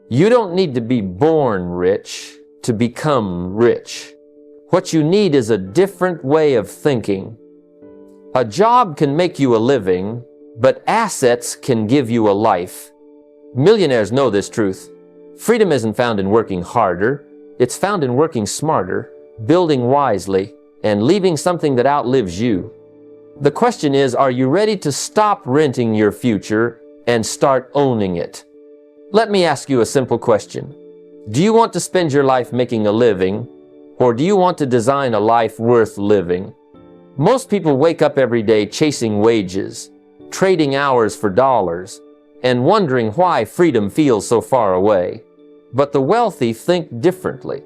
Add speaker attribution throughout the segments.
Speaker 1: You don't need to be born rich to become rich. What you need is a different way of thinking. A job can make you a living, but assets can give you a life. Millionaires know this truth. Freedom isn't found in working harder. It's found in working smarter, building wisely, and leaving something that outlives you. The question is, are you ready to stop renting your future and start owning it? Let me ask you a simple question. Do you want to spend your life making a living, or do you want to design a life worth living? Most people wake up every day chasing wages, trading hours for dollars, and wondering why freedom feels so far away. But the wealthy think differently.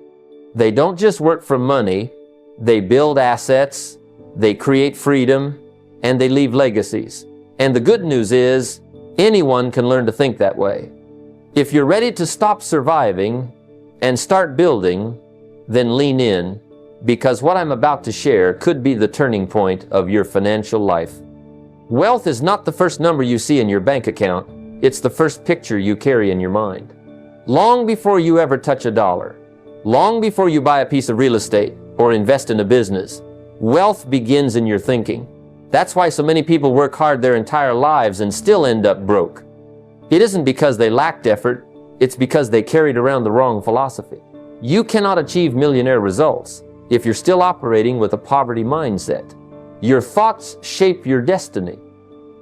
Speaker 1: They don't just work for money, they build assets, they create freedom, and they leave legacies. And the good news is, anyone can learn to think that way. If you're ready to stop surviving and start building, then lean in, because what I'm about to share could be the turning point of your financial life. Wealth is not the first number you see in your bank account, it's the first picture you carry in your mind. Long before you ever touch a dollar, long before you buy a piece of real estate or invest in a business, wealth begins in your thinking. That's why so many people work hard their entire lives and still end up broke. It isn't because they lacked effort, it's because they carried around the wrong philosophy. You cannot achieve millionaire results if you're still operating with a poverty mindset. Your thoughts shape your destiny.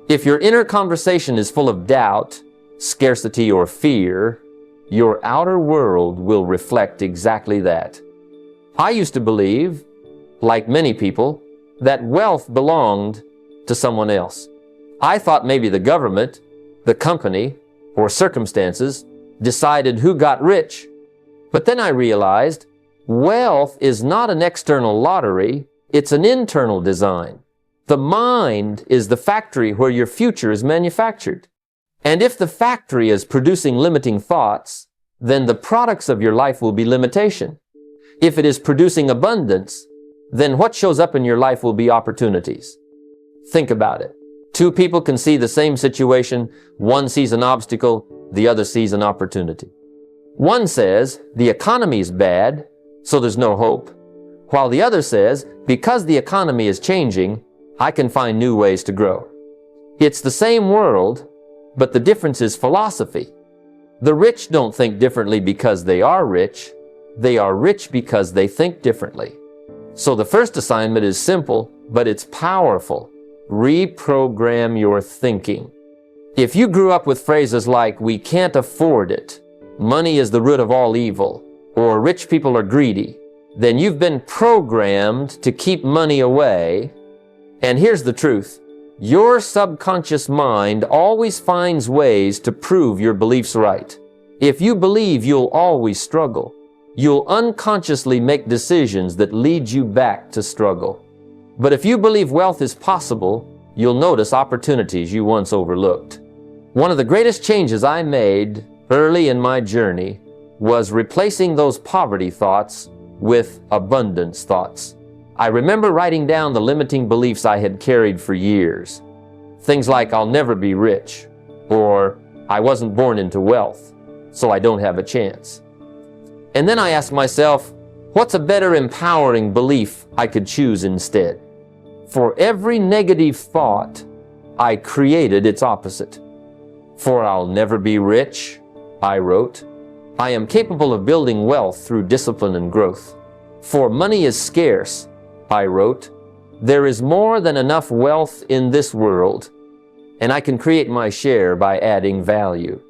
Speaker 1: If your inner conversation is full of doubt, scarcity, or fear, your outer world will reflect exactly that. I used to believe, like many people, that wealth belonged to someone else. I thought maybe the government, the company, or circumstances decided who got rich. But then I realized wealth is not an external lottery, it's an internal design. The mind is the factory where your future is manufactured. And if the factory is producing limiting thoughts, then the products of your life will be limitation. If it is producing abundance, then what shows up in your life will be opportunities. Think about it. Two people can see the same situation. One sees an obstacle, the other sees an opportunity. One says, the economy is bad, so there's no hope. While the other says, because the economy is changing, I can find new ways to grow. It's the same world, but the difference is philosophy. The rich don't think differently because they are rich. They are rich because they think differently. So the first assignment is simple, but it's powerful. Reprogram your thinking. If you grew up with phrases like, we can't afford it, money is the root of all evil, or rich people are greedy, then you've been programmed to keep money away. And here's the truth. Your subconscious mind always finds ways to prove your beliefs right. If you believe you'll always struggle, you'll unconsciously make decisions that lead you back to struggle. But if you believe wealth is possible, you'll notice opportunities you once overlooked. One of the greatest changes I made early in my journey was replacing those poverty thoughts with abundance thoughts. I remember writing down the limiting beliefs I had carried for years. Things like, I'll never be rich, or I wasn't born into wealth, so I don't have a chance. And then I asked myself, what's a better empowering belief I could choose instead? For every negative thought, I created its opposite. For I'll never be rich, I wrote, I am capable of building wealth through discipline and growth. For money is scarce, I wrote, there is more than enough wealth in this world, and I can create my share by adding value.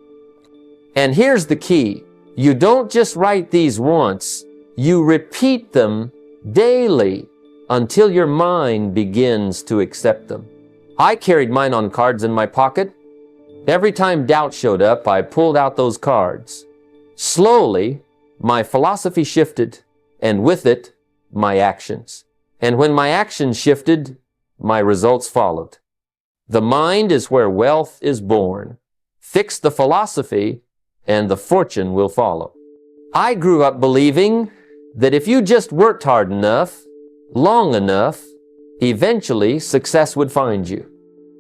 Speaker 1: And here's the key. You don't just write these once, you repeat them daily until your mind begins to accept them. I carried mine on cards in my pocket. Every time doubt showed up, I pulled out those cards. Slowly, my philosophy shifted, and with it, my actions. And when my actions shifted, my results followed. The mind is where wealth is born. Fix the philosophy, and the fortune will follow. I grew up believing that if you just worked hard enough, long enough, eventually success would find you.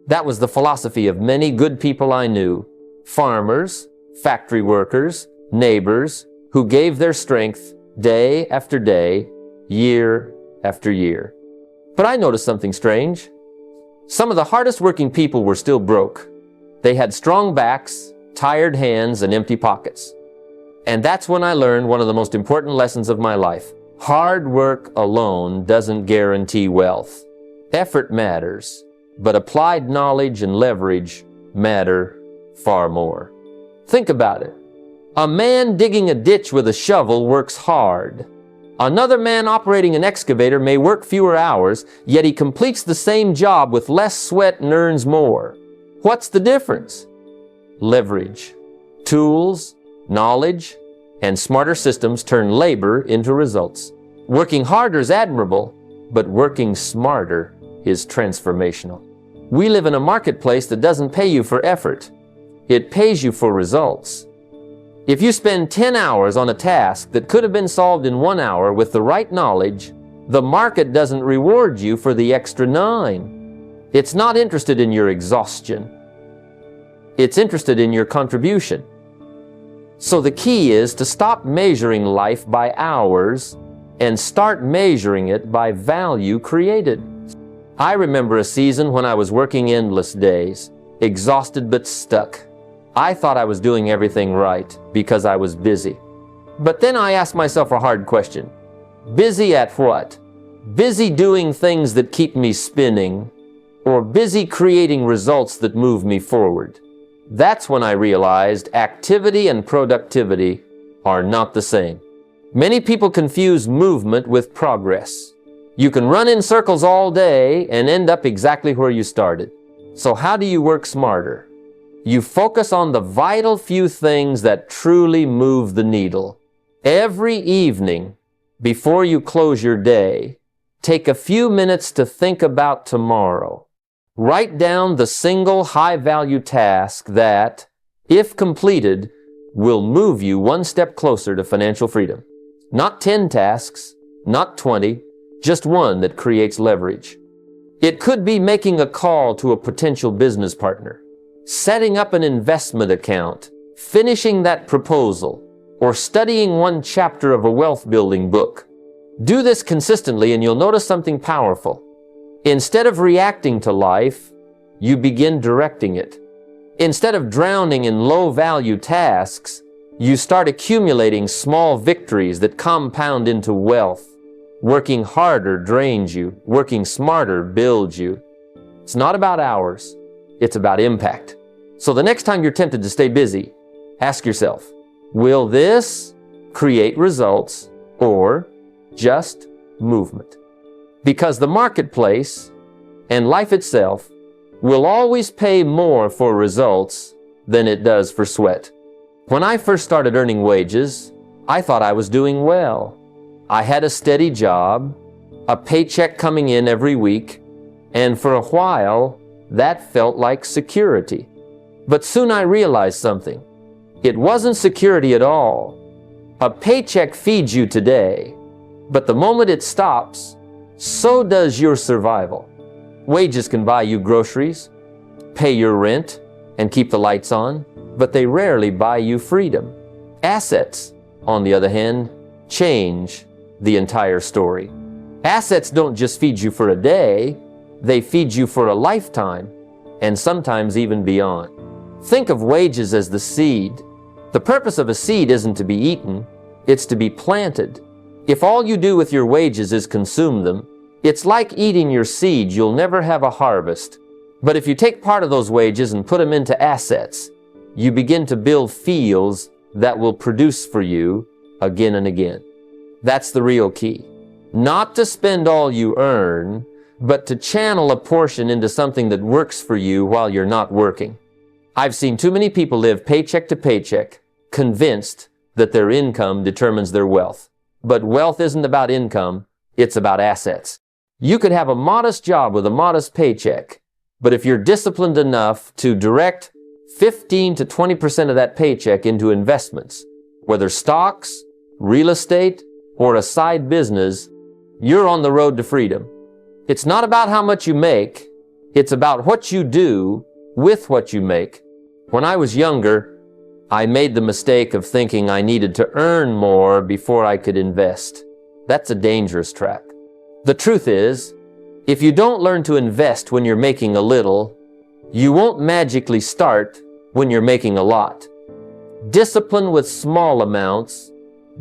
Speaker 1: That was the philosophy of many good people I knew. Farmers, factory workers, neighbors who gave their strength day after day, year after year. But I noticed something strange. Some of the hardest working people were still broke. They had strong backs, tired hands, and empty pockets. And that's when I learned one of the most important lessons of my life. Hard work alone doesn't guarantee wealth. Effort matters, but applied knowledge and leverage matter far more. Think about it. A man digging a ditch with a shovel works hard. Another man operating an excavator may work fewer hours, yet he completes the same job with less sweat and earns more. What's the difference? Leverage. Tools, knowledge, and smarter systems turn labor into results. Working harder is admirable, but working smarter is transformational. We live in a marketplace that doesn't pay you for effort. It pays you for results. If you spend 10 hours on a task that could have been solved in 1 hour with the right knowledge, the market doesn't reward you for the extra 9. It's not interested in your exhaustion. It's interested in your contribution. So the key is to stop measuring life by hours and start measuring it by value created. I remember a season when I was working endless days, exhausted but stuck. I thought I was doing everything right because I was busy. But then I asked myself a hard question. Busy at what? Busy doing things that keep me spinning, or busy creating results that move me forward? That's when I realized activity and productivity are not the same. Many people confuse movement with progress. You can run in circles all day and end up exactly where you started. So how do you work smarter? You focus on the vital few things that truly move the needle. Every evening, before you close your day, take a few minutes to think about tomorrow. Write down the single high-value task that, if completed, will move you one step closer to financial freedom. Not 10 tasks, not 20, just one that creates leverage. It could be making a call to a potential business partner, setting up an investment account, finishing that proposal, or studying one chapter of a wealth-building book. Do this consistently and you'll notice something powerful. Instead of reacting to life, you begin directing it. Instead of drowning in low-value tasks, you start accumulating small victories that compound into wealth. Working harder drains you. Working smarter builds you. It's not about hours. It's about impact. So the next time you're tempted to stay busy, ask yourself, will this create results or just movement? Because the marketplace and life itself will always pay more for results than it does for sweat. When I first started earning wages, I thought I was doing well. I had a steady job, a paycheck coming in every week, and for a while, that felt like security. But soon I realized something. It wasn't security at all. A paycheck feeds you today, but the moment it stops, so does your survival. Wages can buy you groceries, pay your rent, and keep the lights on, but they rarely buy you freedom. Assets, on the other hand, change the entire story. Assets don't just feed you for a day, they feed you for a lifetime, and sometimes even beyond. Think of wages as the seed. The purpose of a seed isn't to be eaten, it's to be planted. If all you do with your wages is consume them, it's like eating your seed, you'll never have a harvest. But if you take part of those wages and put them into assets, you begin to build fields that will produce for you again and again. That's the real key. Not to spend all you earn, but to channel a portion into something that works for you while you're not working. I've seen too many people live paycheck to paycheck, convinced that their income determines their wealth. But wealth isn't about income, it's about assets. You could have a modest job with a modest paycheck, but if you're disciplined enough to direct 15 to 20% of that paycheck into investments, whether stocks, real estate, or a side business, you're on the road to freedom. It's not about how much you make, it's about what you do with what you make. When I was younger, I made the mistake of thinking I needed to earn more before I could invest. That's a dangerous trap. The truth is, if you don't learn to invest when you're making a little, you won't magically start when you're making a lot. Discipline with small amounts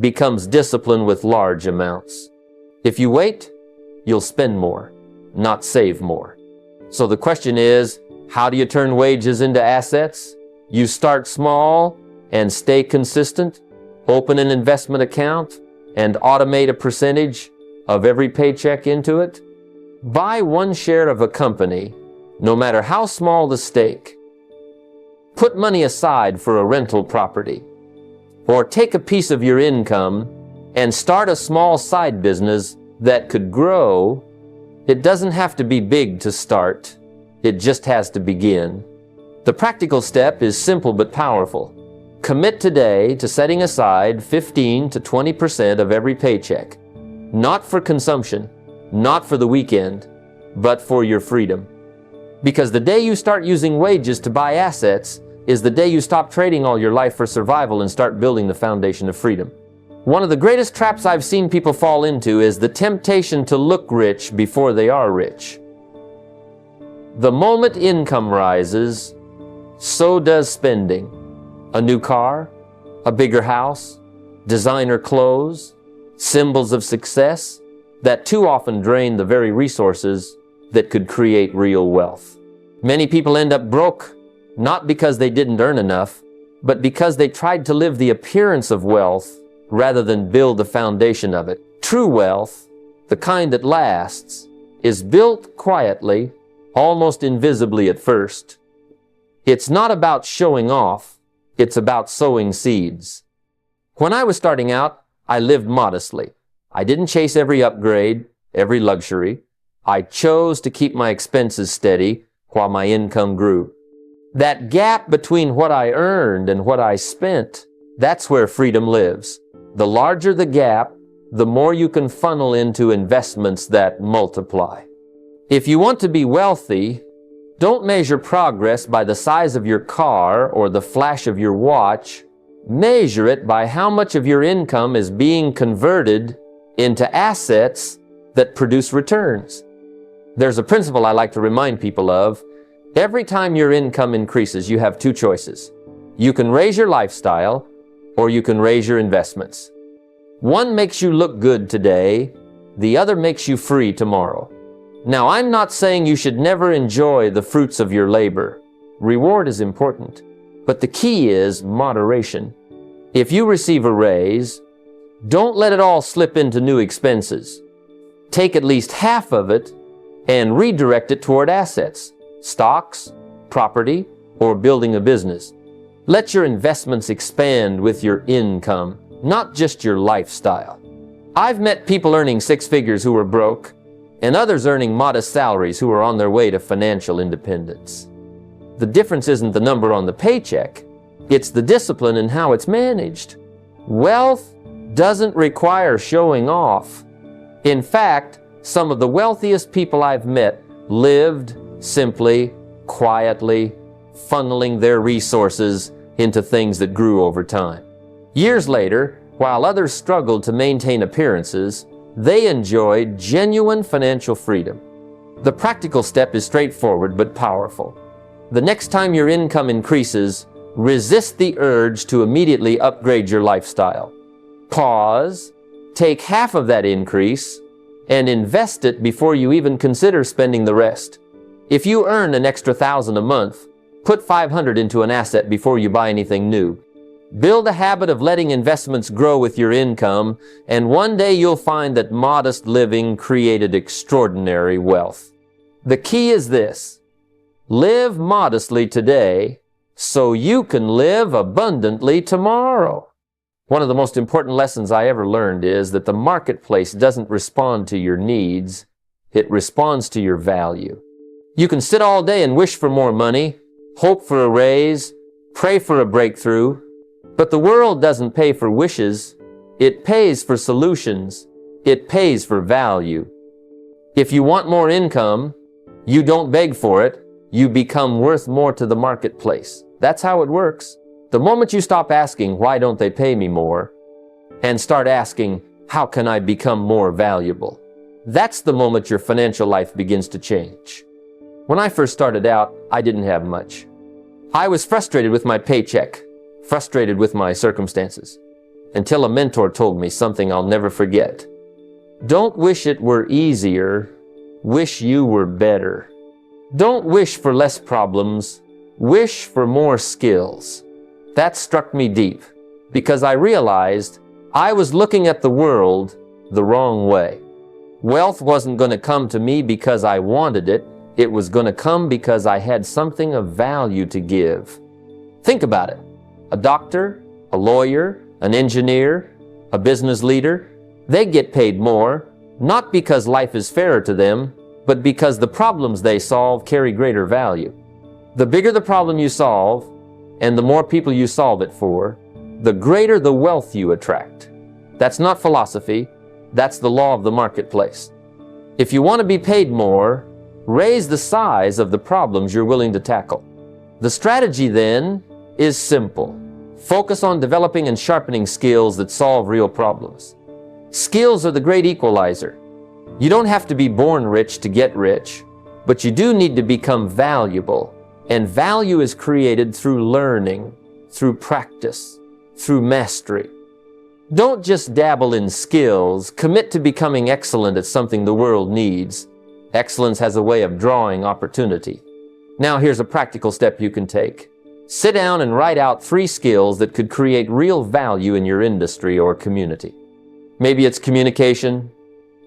Speaker 1: becomes discipline with large amounts. If you wait, you'll spend more, not save more. So the question is, how do you turn wages into assets? You start small and stay consistent. Open an investment account and automate a percentage of every paycheck into it. Buy one share of a company, no matter how small the stake. Put money aside for a rental property. Or take a piece of your income and start a small side business that could grow. It doesn't have to be big to start. It just has to begin. The practical step is simple but powerful. Commit today to setting aside 15 to 20% of every paycheck. Not for consumption, not for the weekend, but for your freedom. Because the day you start using wages to buy assets is the day you stop trading all your life for survival and start building the foundation of freedom. One of the greatest traps I've seen people fall into is the temptation to look rich before they are rich. The moment income rises, so does spending. A new car, a bigger house, designer clothes, symbols of success that too often drain the very resources that could create real wealth. Many people end up broke, not because they didn't earn enough, but because they tried to live the appearance of wealth rather than build the foundation of it. True wealth, the kind that lasts, is built quietly, almost invisibly at first. It's not about showing off, it's about sowing seeds. When I was starting out, I lived modestly. I didn't chase every upgrade, every luxury. I chose to keep my expenses steady while my income grew. That gap between what I earned and what I spent, that's where freedom lives. The larger the gap, the more you can funnel into investments that multiply. If you want to be wealthy, don't measure progress by the size of your car or the flash of your watch. Measure it by how much of your income is being converted into assets that produce returns. There's a principle I like to remind people of. Every time your income increases, you have two choices. You can raise your lifestyle or you can raise your investments. One makes you look good today, the other makes you free tomorrow. Now, I'm not saying you should never enjoy the fruits of your labor. Reward is important, but the key is moderation. If you receive a raise, don't let it all slip into new expenses. Take at least half of it and redirect it toward assets, stocks, property, or building a business. Let your investments expand with your income, not just your lifestyle. I've met people earning six figures who were broke, and others earning modest salaries who are on their way to financial independence. The difference isn't the number on the paycheck, it's the discipline and how it's managed. Wealth doesn't require showing off. In fact, some of the wealthiest people I've met lived simply, quietly, funneling their resources into things that grew over time. Years later, while others struggled to maintain appearances, they enjoyed genuine financial freedom. The practical step is straightforward but powerful. The next time your income increases, resist the urge to immediately upgrade your lifestyle. Pause, take half of that increase, and invest it before you even consider spending the rest. If you earn an extra $1,000 a month, put $500 into an asset before you buy anything new. Build a habit of letting investments grow with your income, and one day you'll find that modest living created extraordinary wealth. The key is this: live modestly today so you can live abundantly tomorrow. One of the most important lessons I ever learned is that the marketplace doesn't respond to your needs, it responds to your value. You can sit all day and wish for more money, hope for a raise, pray for a breakthrough, but the world doesn't pay for wishes, it pays for solutions, it pays for value. If you want more income, you don't beg for it, you become worth more to the marketplace. That's how it works. The moment you stop asking, why don't they pay me more, and start asking, how can I become more valuable? That's the moment your financial life begins to change. When I first started out, I didn't have much. I was frustrated with my paycheck, frustrated with my circumstances, until a mentor told me something I'll never forget. Don't wish it were easier, wish you were better. Don't wish for less problems, wish for more skills. That struck me deep, because I realized I was looking at the world the wrong way. Wealth wasn't going to come to me because I wanted it. It was going to come because I had something of value to give. Think about it. A doctor, a lawyer, an engineer, a business leader, they get paid more, not because life is fairer to them, but because the problems they solve carry greater value. The bigger the problem you solve, and the more people you solve it for, the greater the wealth you attract. That's not philosophy, that's the law of the marketplace. If you want to be paid more, raise the size of the problems you're willing to tackle. The strategy then is simple. Focus on developing and sharpening skills that solve real problems. Skills are the great equalizer. You don't have to be born rich to get rich, but you do need to become valuable. And value is created through learning, through practice, through mastery. Don't just dabble in skills, commit to becoming excellent at something the world needs. Excellence has a way of drawing opportunity. Now here's a practical step you can take. Sit down and write out 3 skills that could create real value in your industry or community. Maybe it's communication,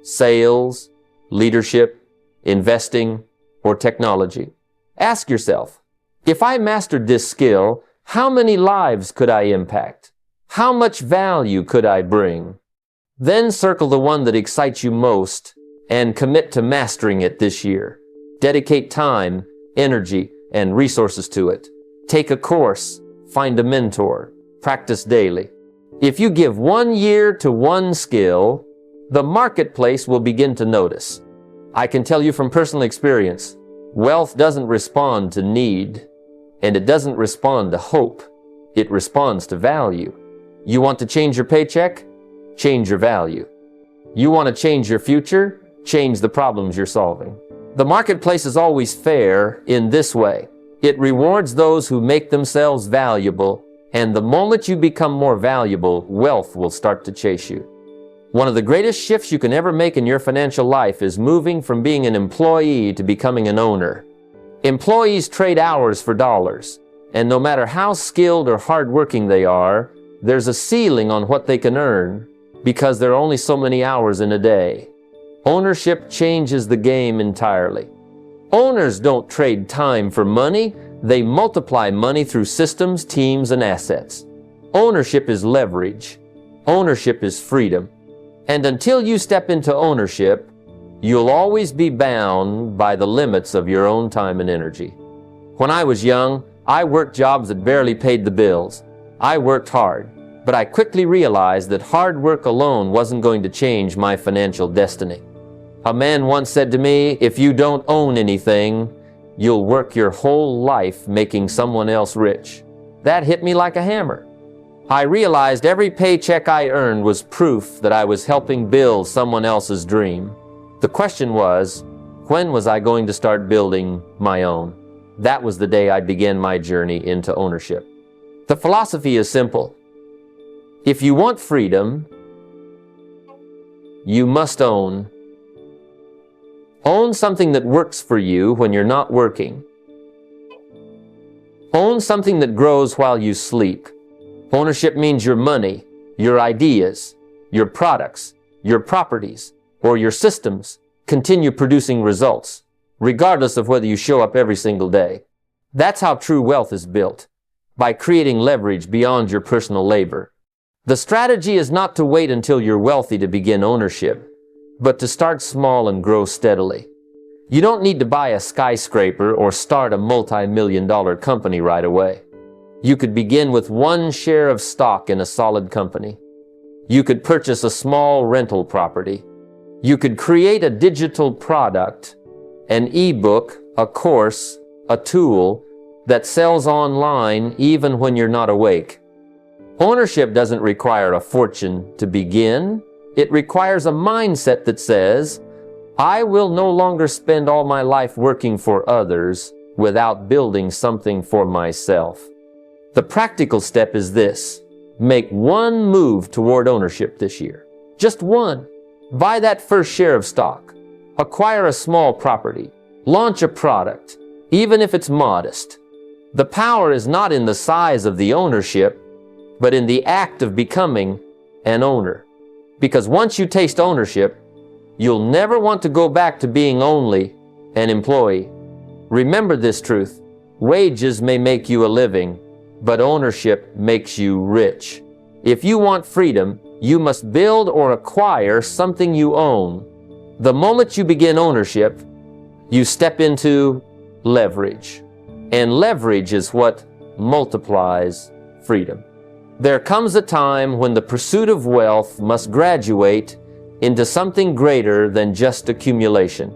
Speaker 1: sales, leadership, investing, or technology. Ask yourself, if I mastered this skill, how many lives could I impact? How much value could I bring? Then circle the one that excites you most and commit to mastering it this year. Dedicate time, energy, and resources to it. Take a course, find a mentor, practice daily. If you give 1 year to one skill, the marketplace will begin to notice. I can tell you from personal experience, wealth doesn't respond to need, and it doesn't respond to hope. It responds to value. You want to change your paycheck? Change your value. You want to change your future? Change the problems you're solving. The marketplace is always fair in this way. It rewards those who make themselves valuable, and the moment you become more valuable, wealth will start to chase you. One of the greatest shifts you can ever make in your financial life is moving from being an employee to becoming an owner. Employees trade hours for dollars, and no matter how skilled or hardworking they are, there's a ceiling on what they can earn because there are only so many hours in a day. Ownership changes the game entirely. Owners don't trade time for money, they multiply money through systems, teams, and assets. Ownership is leverage. Ownership is freedom. And until you step into ownership, you'll always be bound by the limits of your own time and energy. When I was young, I worked jobs that barely paid the bills. I worked hard, but I quickly realized that hard work alone wasn't going to change my financial destiny. A man once said to me, if you don't own anything, you'll work your whole life making someone else rich. That hit me like a hammer. I realized every paycheck I earned was proof that I was helping build someone else's dream. The question was, when was I going to start building my own? That was the day I began my journey into ownership. The philosophy is simple. If you want freedom, you must own. Own something that works for you when you're not working. Own something that grows while you sleep. Ownership means your money, your ideas, your products, your properties, or your systems continue producing results, regardless of whether you show up every single day. That's how true wealth is built, by creating leverage beyond your personal labor. The strategy is not to wait until you're wealthy to begin ownership, but to start small and grow steadily. You don't need to buy a skyscraper or start a multi-million-dollar company right away. You could begin with 1 share of stock in a solid company. You could purchase a small rental property. You could create a digital product, an ebook, a course, a tool, that sells online even when you're not awake. Ownership doesn't require a fortune to begin. It requires a mindset that says, I will no longer spend all my life working for others without building something for myself. The practical step is this: make one move toward ownership this year. Just one. Buy that first share of stock. Acquire a small property. Launch a product, even if it's modest. The power is not in the size of the ownership, but in the act of becoming an owner. Because once you taste ownership, you'll never want to go back to being only an employee. Remember this truth: wages may make you a living, but ownership makes you rich. If you want freedom, you must build or acquire something you own. The moment you begin ownership, you step into leverage. And leverage is what multiplies freedom. There comes a time when the pursuit of wealth must graduate into something greater than just accumulation.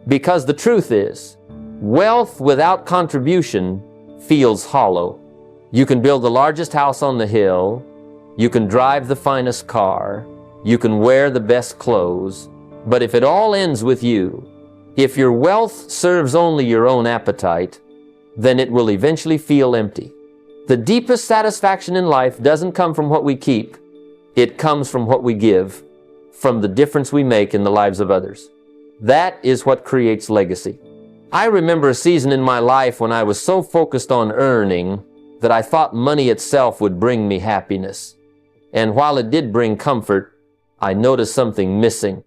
Speaker 1: Because the truth is, wealth without contribution feels hollow. You can build the largest house on the hill, you can drive the finest car, you can wear the best clothes, but if it all ends with you, if your wealth serves only your own appetite, then it will eventually feel empty. The deepest satisfaction in life doesn't come from what we keep. It comes from what we give, from the difference we make in the lives of others. That is what creates legacy. I remember a season in my life when I was so focused on earning that I thought money itself would bring me happiness. And while it did bring comfort, I noticed something missing.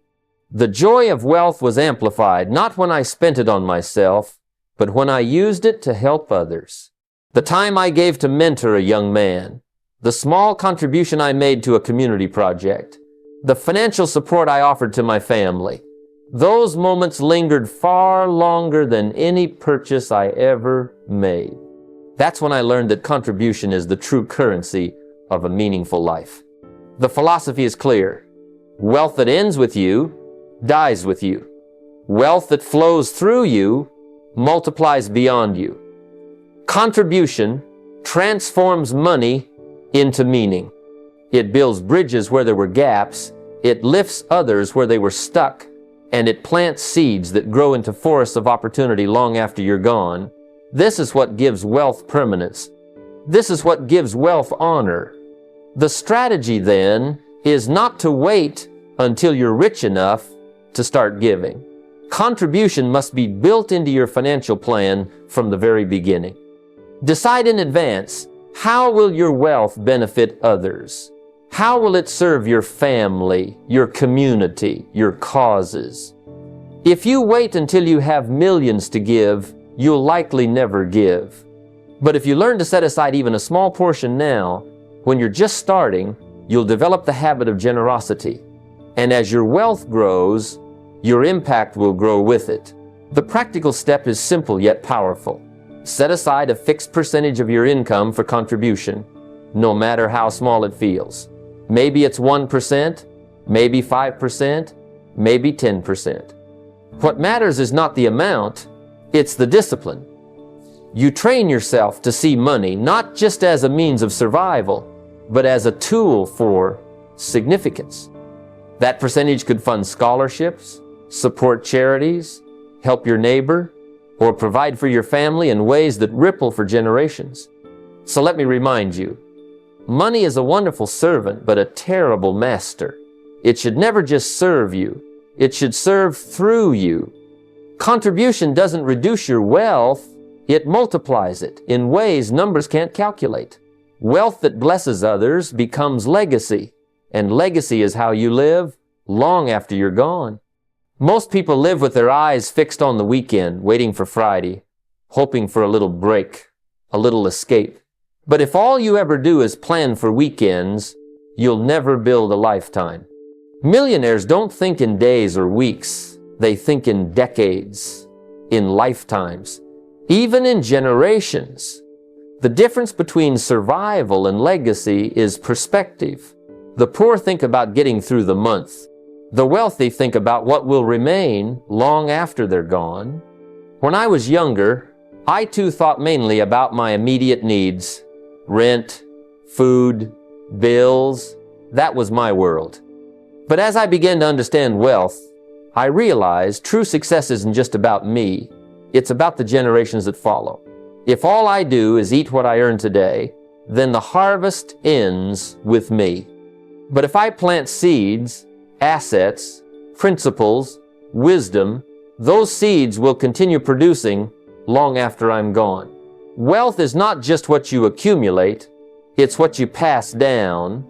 Speaker 1: The joy of wealth was amplified, not when I spent it on myself, but when I used it to help others. The time I gave to mentor a young man, the small contribution I made to a community project, the financial support I offered to my family, those moments lingered far longer than any purchase I ever made. That's when I learned that contribution is the true currency of a meaningful life. The philosophy is clear. Wealth that ends with you dies with you. Wealth that flows through you multiplies beyond you. Contribution transforms money into meaning. It builds bridges where there were gaps, it lifts others where they were stuck, and it plants seeds that grow into forests of opportunity long after you're gone. This is what gives wealth permanence. This is what gives wealth honor. The strategy then is not to wait until you're rich enough to start giving. Contribution must be built into your financial plan from the very beginning. Decide in advance, how will your wealth benefit others? How will it serve your family, your community, your causes? If you wait until you have millions to give, you'll likely never give. But if you learn to set aside even a small portion now, when you're just starting, you'll develop the habit of generosity. And as your wealth grows, your impact will grow with it. The practical step is simple yet powerful. Set aside a fixed percentage of your income for contribution, no matter how small it feels. Maybe it's 1%, maybe 5%, maybe 10%. What matters is not the amount, it's the discipline. You train yourself to see money not just as a means of survival, but as a tool for significance. That percentage could fund scholarships, support charities, help your neighbor, or provide for your family in ways that ripple for generations. So let me remind you, money is a wonderful servant, but a terrible master. It should never just serve you. It should serve through you. Contribution doesn't reduce your wealth, it multiplies it in ways numbers can't calculate. Wealth that blesses others becomes legacy, and legacy is how you live long after you're gone. Most people live with their eyes fixed on the weekend, waiting for Friday, hoping for a little break, a little escape. But if all you ever do is plan for weekends, you'll never build a lifetime. Millionaires don't think in days or weeks. They think in decades, in lifetimes, even in generations. The difference between survival and legacy is perspective. The poor think about getting through the month. The wealthy think about what will remain long after they're gone. When I was younger, I too thought mainly about my immediate needs. Rent, food, bills, that was my world. But as I began to understand wealth, I realized true success isn't just about me. It's about the generations that follow. If all I do is eat what I earn today, then the harvest ends with me. But if I plant seeds, assets, principles, wisdom, those seeds will continue producing long after I'm gone. Wealth is not just what you accumulate, it's what you pass down.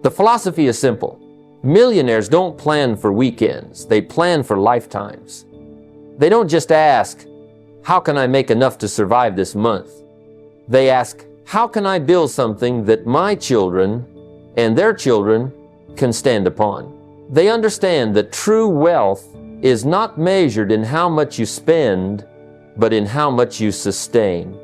Speaker 1: The philosophy is simple. Millionaires don't plan for weekends, they plan for lifetimes. They don't just ask, how can I make enough to survive this month? They ask, how can I build something that my children and their children can stand upon? They understand that true wealth is not measured in how much you spend, but in how much you sustain.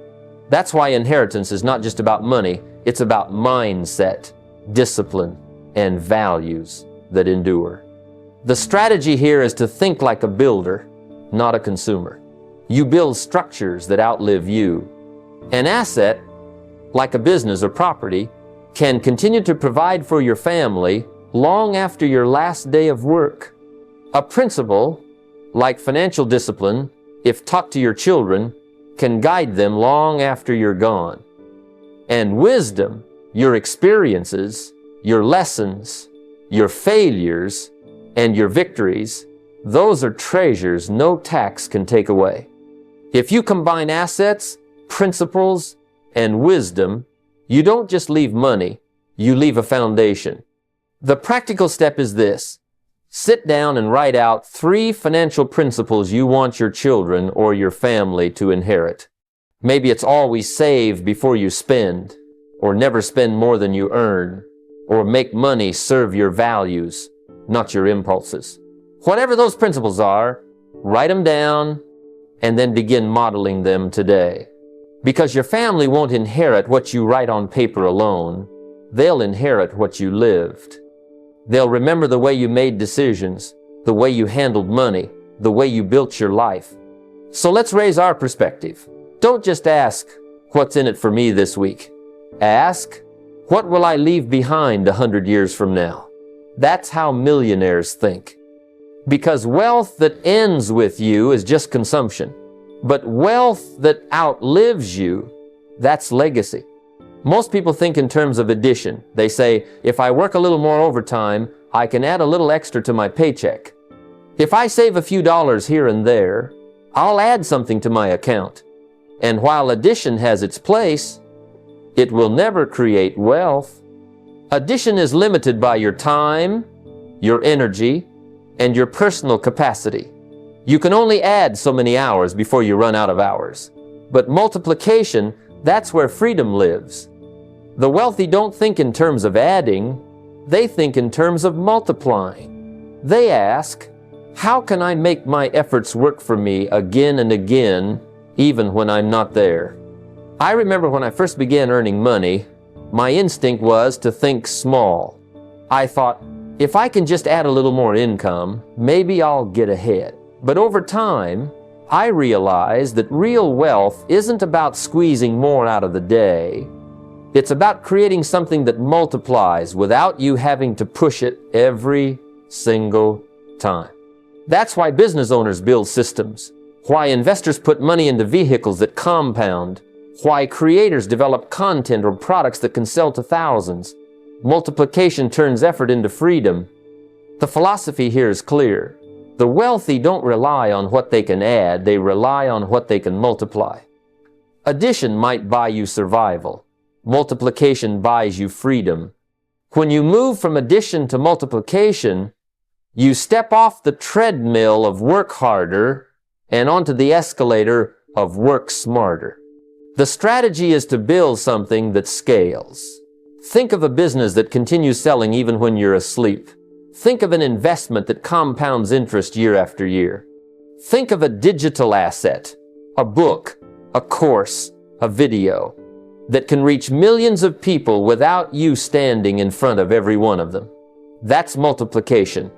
Speaker 1: That's why inheritance is not just about money, it's about mindset, discipline, and values that endure. The strategy here is to think like a builder, not a consumer. You build structures that outlive you. An asset, like a business or property, can continue to provide for your family long after your last day of work. A principle, like financial discipline, if taught to your children, can guide them long after you're gone. And wisdom, your experiences, your lessons, your failures, and your victories, those are treasures no tax can take away. If you combine assets, principles, and wisdom, you don't just leave money, you leave a foundation. The practical step is this. Sit down and write out 3 financial principles you want your children or your family to inherit. Maybe it's always save before you spend, or never spend more than you earn, or make money serve your values, not your impulses. Whatever those principles are, write them down and then begin modeling them today. Because your family won't inherit what you write on paper alone. They'll inherit what you lived. They'll remember the way you made decisions, the way you handled money, the way you built your life. So let's raise our perspective. Don't just ask, what's in it for me this week? Ask, what will I leave behind 100 years from now? That's how millionaires think. Because wealth that ends with you is just consumption. But wealth that outlives you, that's legacy. Most people think in terms of addition. They say, if I work a little more overtime, I can add a little extra to my paycheck. If I save a few dollars here and there, I'll add something to my account. And while addition has its place, it will never create wealth. Addition is limited by your time, your energy, and your personal capacity. You can only add so many hours before you run out of hours. But multiplication, that's where freedom lives. The wealthy don't think in terms of adding, they think in terms of multiplying. They ask, how can I make my efforts work for me again and again, even when I'm not there? I remember when I first began earning money, my instinct was to think small. I thought, if I can just add a little more income, maybe I'll get ahead. But over time, I realized that real wealth isn't about squeezing more out of the day. It's about creating something that multiplies without you having to push it every single time. That's why business owners build systems, why investors put money into vehicles that compound, why creators develop content or products that can sell to thousands. Multiplication turns effort into freedom. The philosophy here is clear. The wealthy don't rely on what they can add, they rely on what they can multiply. Addition might buy you survival. Multiplication buys you freedom. When you move from addition to multiplication, you step off the treadmill of work harder and onto the escalator of work smarter. The strategy is to build something that scales. Think of a business that continues selling even when you're asleep. Think of an investment that compounds interest year after year. Think of a digital asset, a book, a course, a video, that can reach millions of people without you standing in front of every one of them. That's multiplication.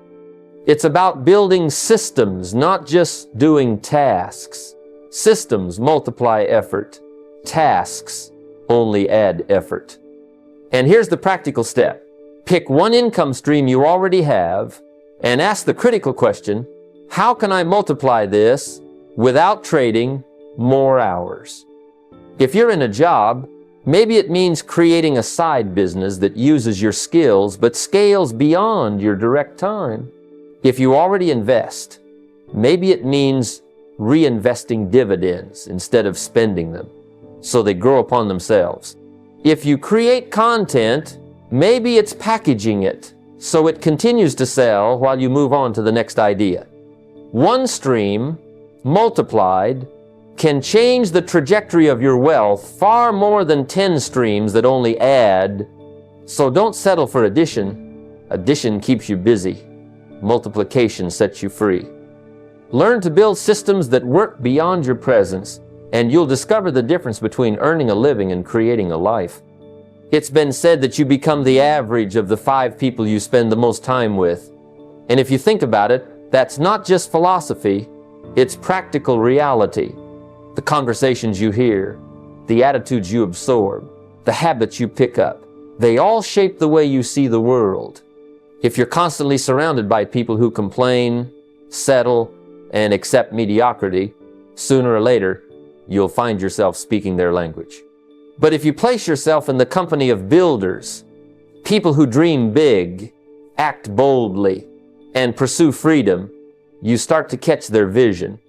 Speaker 1: It's about building systems, not just doing tasks. Systems multiply effort. Tasks only add effort. And here's the practical step. Pick one income stream you already have and ask the critical question, how can I multiply this without trading more hours? If you're in a job, maybe it means creating a side business that uses your skills but scales beyond your direct time. If you already invest, maybe it means reinvesting dividends instead of spending them so they grow upon themselves. If you create content, maybe it's packaging it so it continues to sell while you move on to the next idea. One stream, multiplied, can change the trajectory of your wealth far more than 10 streams that only add. So don't settle for addition. Addition keeps you busy. Multiplication sets you free. Learn to build systems that work beyond your presence, and you'll discover the difference between earning a living and creating a life. It's been said that you become the average of the 5 people you spend the most time with. And if you think about it, that's not just philosophy, it's practical reality. The conversations you hear, the attitudes you absorb, the habits you pick up, they all shape the way you see the world. If you're constantly surrounded by people who complain, settle, and accept mediocrity, sooner or later, you'll find yourself speaking their language. But if you place yourself in the company of builders, people who dream big, act boldly, and pursue freedom, you start to catch their vision.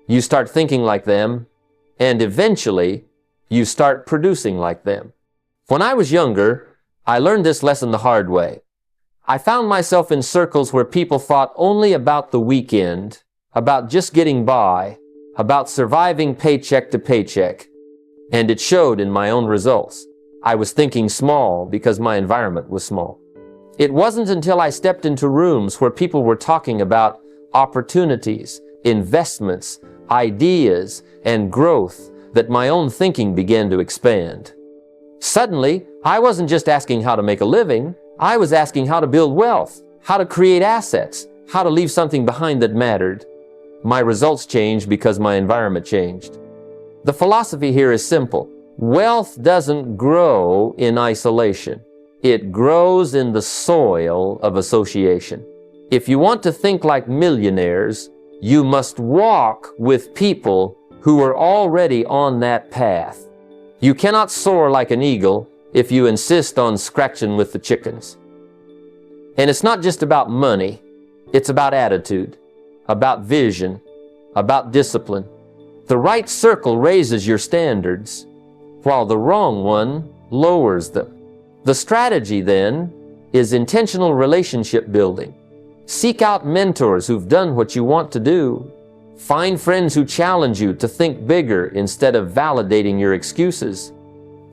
Speaker 1: You start thinking like them, and eventually, you start producing like them. When I was younger, I learned this lesson the hard way. I found myself in circles where people thought only about the weekend, about just getting by, about surviving paycheck to paycheck. And it showed in my own results. I was thinking small because my environment was small. It wasn't until I stepped into rooms where people were talking about opportunities, investments, ideas, and growth that my own thinking began to expand. Suddenly, I wasn't just asking how to make a living, I was asking how to build wealth, how to create assets, how to leave something behind that mattered. My results changed because my environment changed. The philosophy here is simple. Wealth doesn't grow in isolation. It grows in the soil of association. If you want to think like millionaires, you must walk with people who are already on that path. You cannot soar like an eagle if you insist on scratching with the chickens. And it's not just about money. It's about attitude, about vision, about discipline. The right circle raises your standards, while the wrong one lowers them. The strategy, then, is intentional relationship building. Seek out mentors who've done what you want to do. Find friends who challenge you to think bigger instead of validating your excuses.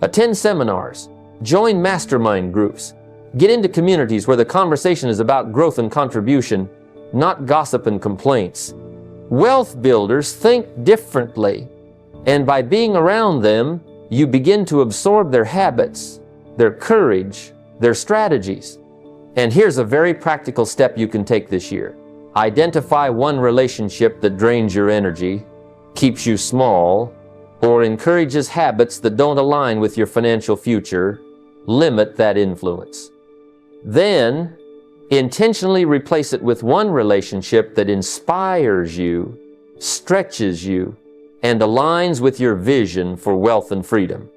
Speaker 1: Attend seminars. Join mastermind groups. Get into communities where the conversation is about growth and contribution, not gossip and complaints. Wealth builders think differently, and by being around them, you begin to absorb their habits, their courage, their strategies. And here's a very practical step you can take this year. Identify one relationship that drains your energy, keeps you small, or encourages habits that don't align with your financial future. Limit that influence. Then, intentionally replace it with one relationship that inspires you, stretches you, and aligns with your vision for wealth and freedom.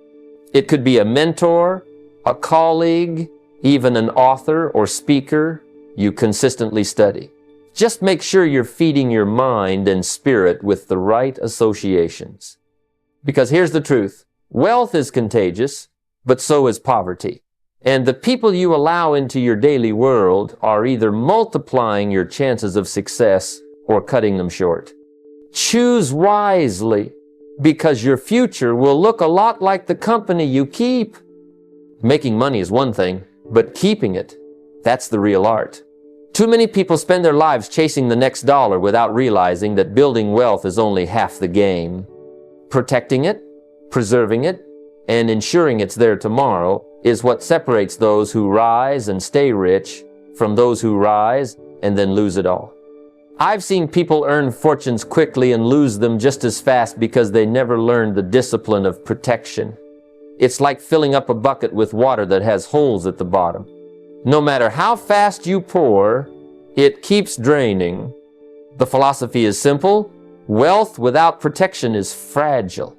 Speaker 1: It could be a mentor, a colleague, even an author or speaker you consistently study. Just make sure you're feeding your mind and spirit with the right associations. Because here's the truth. Wealth is contagious, but so is poverty. And the people you allow into your daily world are either multiplying your chances of success or cutting them short. Choose wisely, because your future will look a lot like the company you keep. Making money is one thing, but keeping it, that's the real art. Too many people spend their lives chasing the next dollar without realizing that building wealth is only half the game. Protecting it, preserving it, and ensuring it's there tomorrow is what separates those who rise and stay rich from those who rise and then lose it all. I've seen people earn fortunes quickly and lose them just as fast because they never learned the discipline of protection. It's like filling up a bucket with water that has holes at the bottom. No matter how fast you pour, it keeps draining. The philosophy is simple. Wealth without protection is fragile.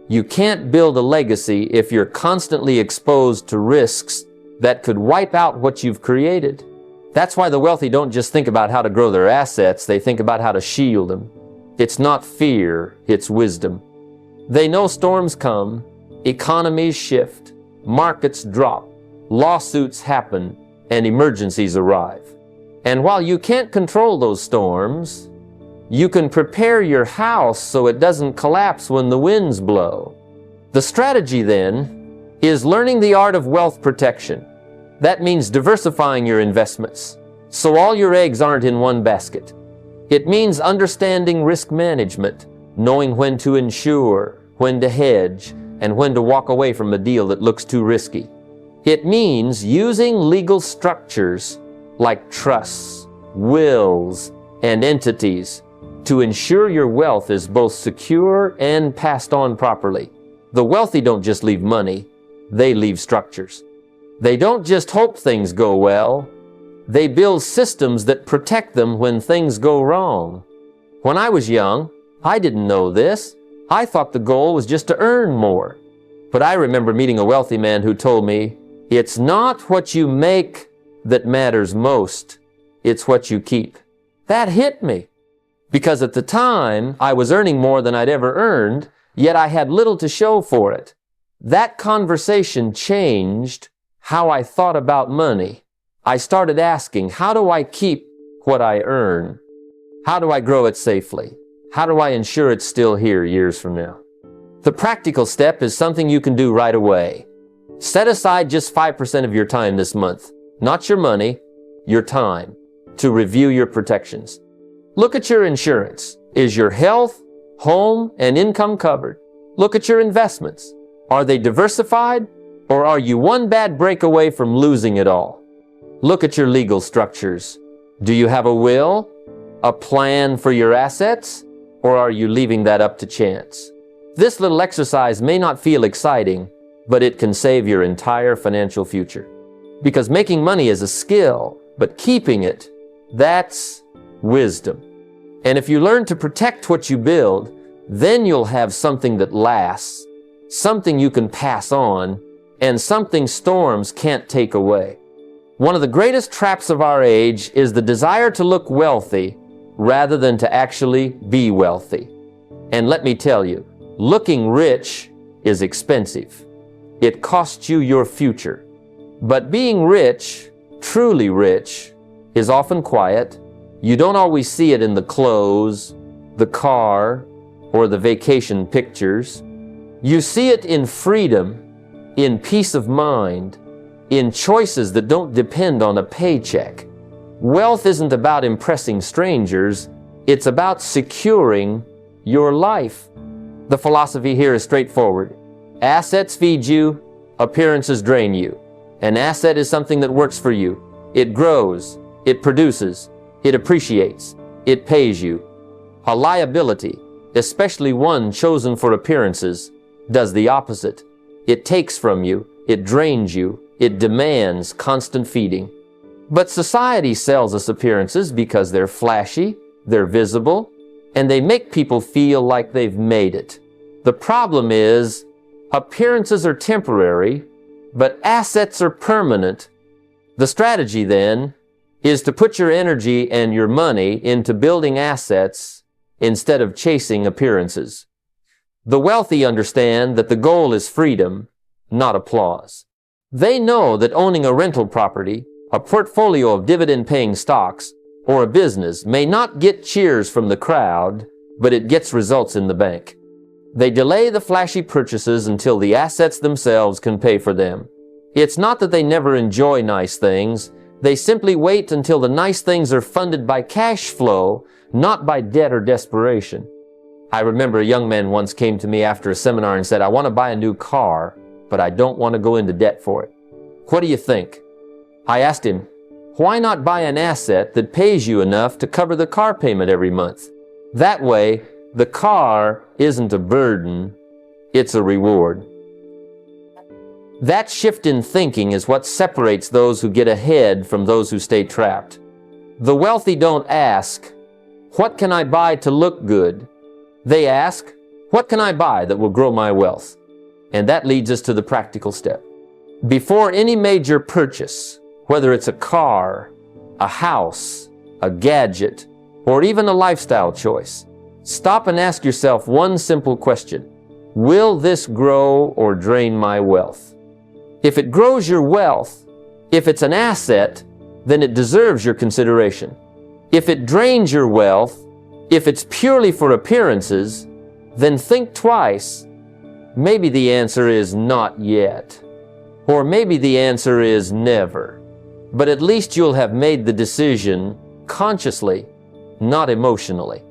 Speaker 1: You can't build a legacy if you're constantly exposed to risks that could wipe out what you've created. That's why the wealthy don't just think about how to grow their assets, they think about how to shield them. It's not fear, it's wisdom. They know storms come, economies shift, markets drop, lawsuits happen, and emergencies arrive. And while you can't control those storms, you can prepare your house so it doesn't collapse when the winds blow. The strategy then is learning the art of wealth protection. That means diversifying your investments so all your eggs aren't in one basket. It means understanding risk management, knowing when to insure, when to hedge, and when to walk away from a deal that looks too risky. It means using legal structures like trusts, wills, and entities to ensure your wealth is both secure and passed on properly. The wealthy don't just leave money, they leave structures. They don't just hope things go well, they build systems that protect them when things go wrong. When I was young, I didn't know this. I thought the goal was just to earn more. But I remember meeting a wealthy man who told me, it's not what you make that matters most, it's what you keep. That hit me, because at the time I was earning more than I'd ever earned, yet I had little to show for it. That conversation changed how I thought about money. I started asking, how do I keep what I earn? How do I grow it safely? How do I ensure it's still here years from now? The practical step is something you can do right away. Set aside just 5% of your time this month, not your money, your time, to review your protections. Look at your insurance. Is your health, home, and income covered? Look at your investments. Are they diversified, or are you one bad break away from losing it all? Look at your legal structures. Do you have a will, a plan for your assets, or are you leaving that up to chance? This little exercise may not feel exciting, but it can save your entire financial future. Because making money is a skill, but keeping it, that's wisdom. And if you learn to protect what you build, then you'll have something that lasts, something you can pass on, and something storms can't take away. One of the greatest traps of our age is the desire to look wealthy rather than to actually be wealthy. And let me tell you, looking rich is expensive. It costs you your future. But being rich, truly rich, is often quiet. You don't always see it in the clothes, the car, or the vacation pictures. You see it in freedom, in peace of mind, in choices that don't depend on a paycheck. Wealth isn't about impressing strangers, it's about securing your life. The philosophy here is straightforward. Assets feed you, appearances drain you. An asset is something that works for you. It grows, it produces, it appreciates, it pays you. A liability, especially one chosen for appearances, does the opposite. It takes from you, it drains you, it demands constant feeding. But society sells us appearances because they're flashy, they're visible, and they make people feel like they've made it. The problem is, appearances are temporary, but assets are permanent. The strategy then is to put your energy and your money into building assets instead of chasing appearances. The wealthy understand that the goal is freedom, not applause. They know that owning a rental property, a portfolio of dividend-paying stocks, or a business may not get cheers from the crowd, but it gets results in the bank. They delay the flashy purchases until the assets themselves can pay for them. It's not that they never enjoy nice things, they simply wait until the nice things are funded by cash flow, not by debt or desperation. I remember a young man once came to me after a seminar and said, I want to buy a new car, but I don't want to go into debt for it. What do you think? I asked him, why not buy an asset that pays you enough to cover the car payment every month? That way, the car isn't a burden, it's a reward. That shift in thinking is what separates those who get ahead from those who stay trapped. The wealthy don't ask, "What can I buy to look good?" They ask, "What can I buy that will grow my wealth?" And that leads us to the practical step. Before any major purchase, whether it's a car, a house, a gadget, or even a lifestyle choice, stop and ask yourself one simple question. Will this grow or drain my wealth? If it grows your wealth, if it's an asset, then it deserves your consideration. If it drains your wealth, if it's purely for appearances, then think twice. Maybe the answer is not yet. Or maybe the answer is never. But at least you'll have made the decision consciously, not emotionally.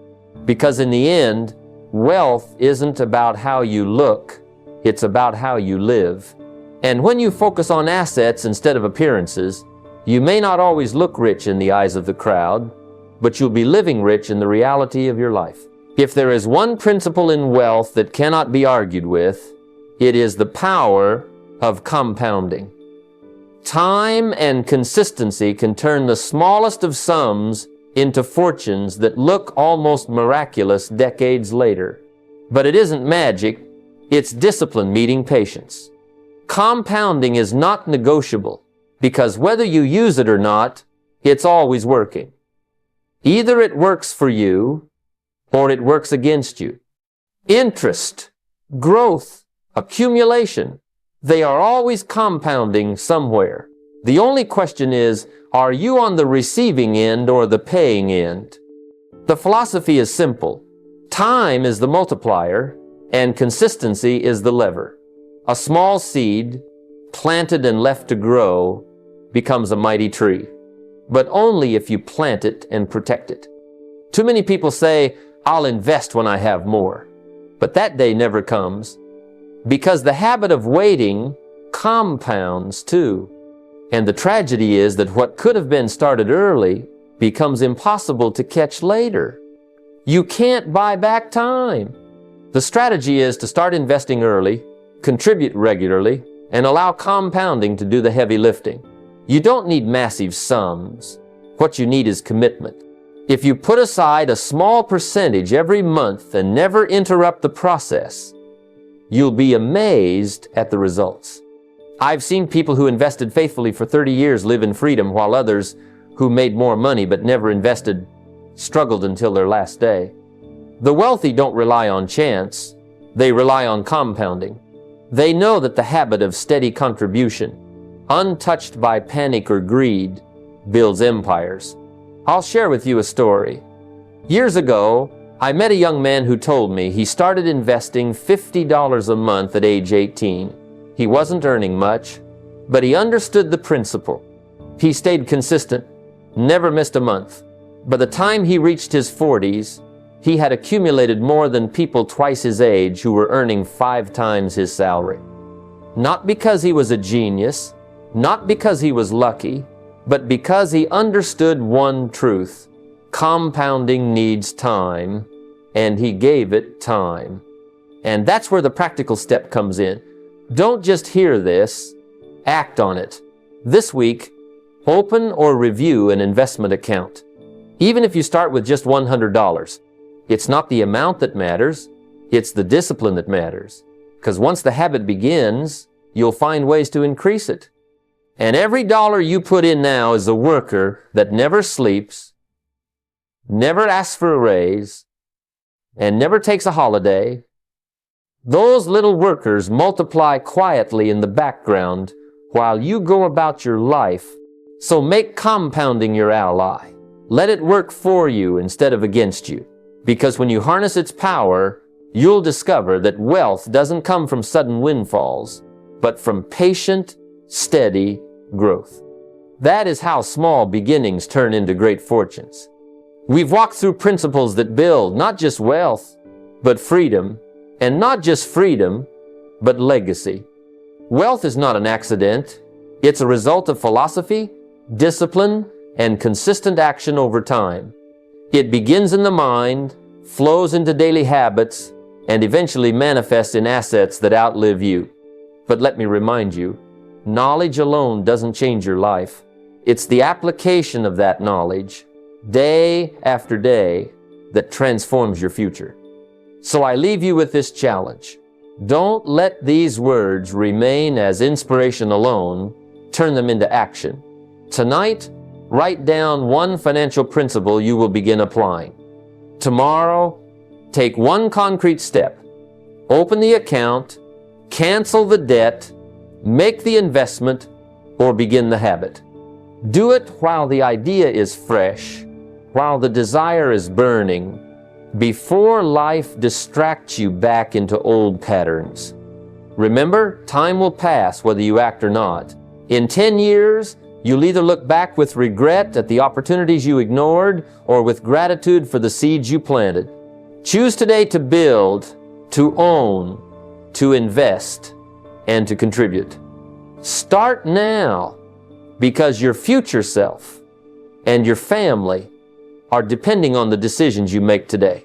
Speaker 1: Because in the end, wealth isn't about how you look, it's about how you live. And when you focus on assets instead of appearances, you may not always look rich in the eyes of the crowd, but you'll be living rich in the reality of your life. If there is one principle in wealth that cannot be argued with, it is the power of compounding. Time and consistency can turn the smallest of sums into fortunes that look almost miraculous decades later. But it isn't magic, it's discipline meeting patience. Compounding is not negotiable because whether you use it or not, it's always working. Either it works for you or it works against you. Interest, growth, accumulation, they are always compounding somewhere. The only question is, are you on the receiving end or the paying end? The philosophy is simple. Time is the multiplier and consistency is the lever. A small seed, planted and left to grow, becomes a mighty tree. But only if you plant it and protect it. Too many people say, "I'll invest when I have more." But that day never comes. Because the habit of waiting compounds too. And the tragedy is that what could have been started early becomes impossible to catch later. You can't buy back time. The strategy is to start investing early, contribute regularly, and allow compounding to do the heavy lifting. You don't need massive sums. What you need is commitment. If you put aside a small percentage every month and never interrupt the process, you'll be amazed at the results. I've seen people who invested faithfully for 30 years live in freedom, while others who made more money but never invested struggled until their last day. The wealthy don't rely on chance. They rely on compounding. They know that the habit of steady contribution, untouched by panic or greed, builds empires. I'll share with you a story. Years ago, I met a young man who told me he started investing $50 a month at age 18. He wasn't earning much, but he understood the principle. He stayed consistent, never missed a month. By the time he reached his 40s, he had accumulated more than people twice his age who were earning 5 times his salary. Not because he was a genius, not because he was lucky, but because he understood one truth. Compounding needs time, and he gave it time. And that's where the practical step comes in. Don't just hear this, act on it. This week, open or review an investment account. Even if you start with just $100, it's not the amount that matters, it's the discipline that matters. Because once the habit begins, you'll find ways to increase it. And every dollar you put in now is a worker that never sleeps, never asks for a raise, and never takes a holiday. Those little workers multiply quietly in the background while you go about your life. So make compounding your ally. Let it work for you instead of against you. Because when you harness its power, you'll discover that wealth doesn't come from sudden windfalls, but from patient, steady growth. That is how small beginnings turn into great fortunes. We've walked through principles that build not just wealth, but freedom, and not just freedom, but legacy. Wealth is not an accident. It's a result of philosophy, discipline, and consistent action over time. It begins in the mind, flows into daily habits, and eventually manifests in assets that outlive you. But let me remind you, knowledge alone doesn't change your life. It's the application of that knowledge, day after day, that transforms your future. So I leave you with this challenge. Don't let these words remain as inspiration alone. Turn them into action. Tonight, write down one financial principle you will begin applying. Tomorrow, take one concrete step. Open the account, cancel the debt, make the investment, or begin the habit. Do it while the idea is fresh, while the desire is burning, before life distracts you back into old patterns. Remember, time will pass whether you act or not. In 10 years, you'll either look back with regret at the opportunities you ignored or with gratitude for the seeds you planted. Choose today to build, to own, to invest, and to contribute. Start now, because your future self and your family are depending on the decisions you make today.